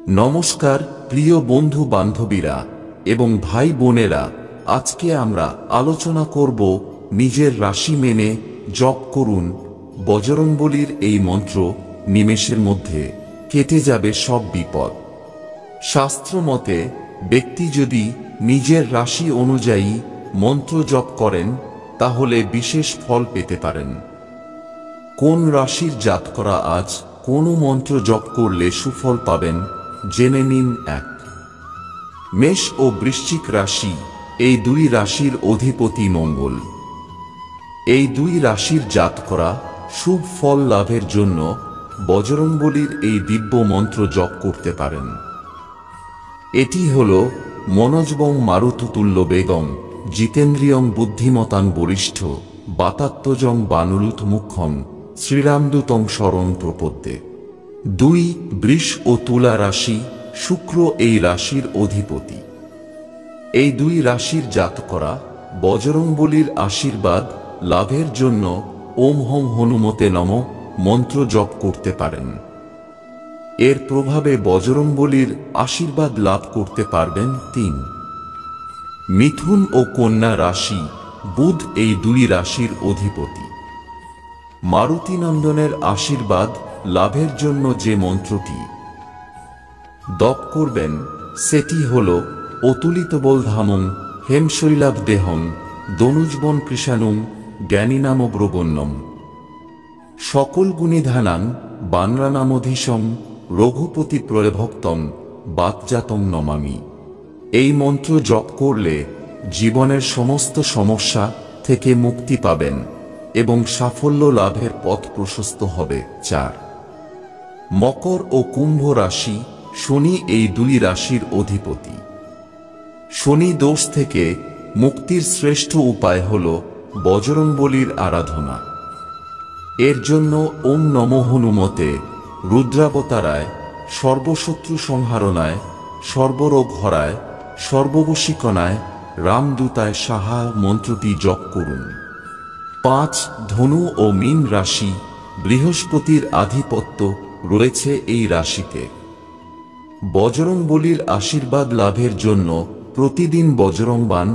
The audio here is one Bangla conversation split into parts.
নমস্কার প্রিয় বন্ধু বান্ধবীরা এবং ভাই বোনেরা, আজকে আমরা আলোচনা করব নিজের রাশি মেনে জপ করুন বজরংবলীর এই মন্ত্র। নিমেষের মধ্যে কেটে যাবে সব বিপদ। শাস্ত্র মতে ব্যক্তি যদি নিজের রাশি অনুযায়ী মন্ত্র জপ করেন তাহলে বিশেষ ফল পেতে পারেন। কোন রাশির জাতকরা আজ কোন মন্ত্র জপ করলে সুফল পাবেন জেনে নিন। 1. মেষ ও বৃশ্চিক রাশি, এই দুই রাশির অধিপতি মঙ্গল। এই দুই রাশির জাতকরা শুভ ফল লাভের জন্য বজরংবলীর এই দিব্য মন্ত্র জপ করতে পারেন। এটি হল মনোজবং মারুততুল্য বেগং জিতেন্দ্রিয়ং বুদ্ধিমতাং বরিষ্ঠ বাতাত্মজং বানুরুত মুখ্যং শ্রীরামদূতং শরণ প্রপদ্যে। 2. বৃষ ও তুলা রাশি, শুক্র এই রাশির অধিপতি। এই দুই রাশির জাতকরা বজরংবলীর আশীর্বাদ লাভের জন্য ওম হং হনুমতে নমঃ মন্ত্র জপ করতে পারেন। এর প্রভাবে বজরংবলীর আশীর্বাদ লাভ করতে পারবেন। 3. মিথুন ও কন্যা রাশি, বুধ এই দুই রাশির অধিপতি। মারুতিনন্দনের আশীর্বাদ লাভের জন্য যে মন্ত্রটি জপ করবেন সেটি হল অতুলিতবলধামং হেমশৈলাভদেহং দনুজবন কৃষাণুং জ্ঞানীনামব্রবণ্যম সকল গুণিধানাং বানরানামধীশং রঘুপতি প্রভক্তং বাতজাতং নমামি। এই মন্ত্র জপ করলে জীবনের সমস্ত সমস্যা থেকে মুক্তি পাবেন এবং সাফল্য লাভের পথ প্রশস্ত হবে। 4. মকর ও কুম্ভ রাশি, শনি এই দুই রাশির অধিপতি। শনি দোষ থেকে মুক্তির শ্রেষ্ঠ উপায় হল বজরংবলীর আরাধনা। এর জন্য ওম নমো হনুমতে রুদ্রাবতারায় সর্বশত্রু সংহারণায় সর্বরোগ হরায় সর্ববশীকণায় রামদূতায় সাহা মন্ত্রটি জপ করুন। 5. ধনু ও মীন রাশি, বৃহস্পতির আধিপত্য রয়েছে এই রাশিতে। বজরংবলীর আশীর্বাদ লাভের জন্য প্রতিদিন বজরংবাণ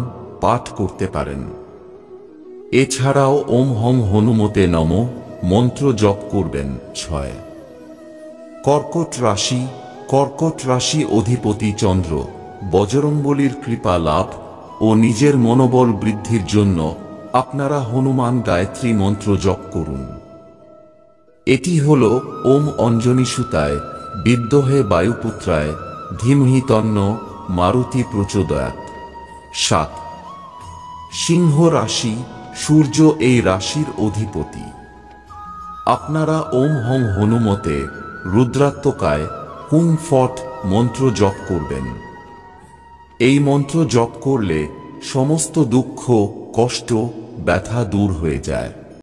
পাঠ করতে পারেন। এছাড়াও ওম হং হনুমতে নমঃ মন্ত্র জপ করবেন। 6. কর্কট রাশি, কর্কট রাশি অধিপতি চন্দ্র। বজরংবলীর কৃপা লাভ ও নিজের মনোবল বৃদ্ধির জন্য আপনারা হনুমান গায়ত্রী মন্ত্র জপ করুন। এটি হল ওম অঞ্জনী সুতায় বিদ্মহে বায়ুপুত্রায় ধীমহি তন্ন মারুতি প্রচোদয়াৎ। 7. সিংহ রাশি, সূর্য এই রাশির অধিপতি। আপনারা ওম হং হনুমতে রুদ্রাত্মকায় হুং ফট মন্ত্র জপ করবেন। এই মন্ত্র জপ করলে সমস্ত দুঃখ কষ্ট ব্যথা দূর হয়ে যায়।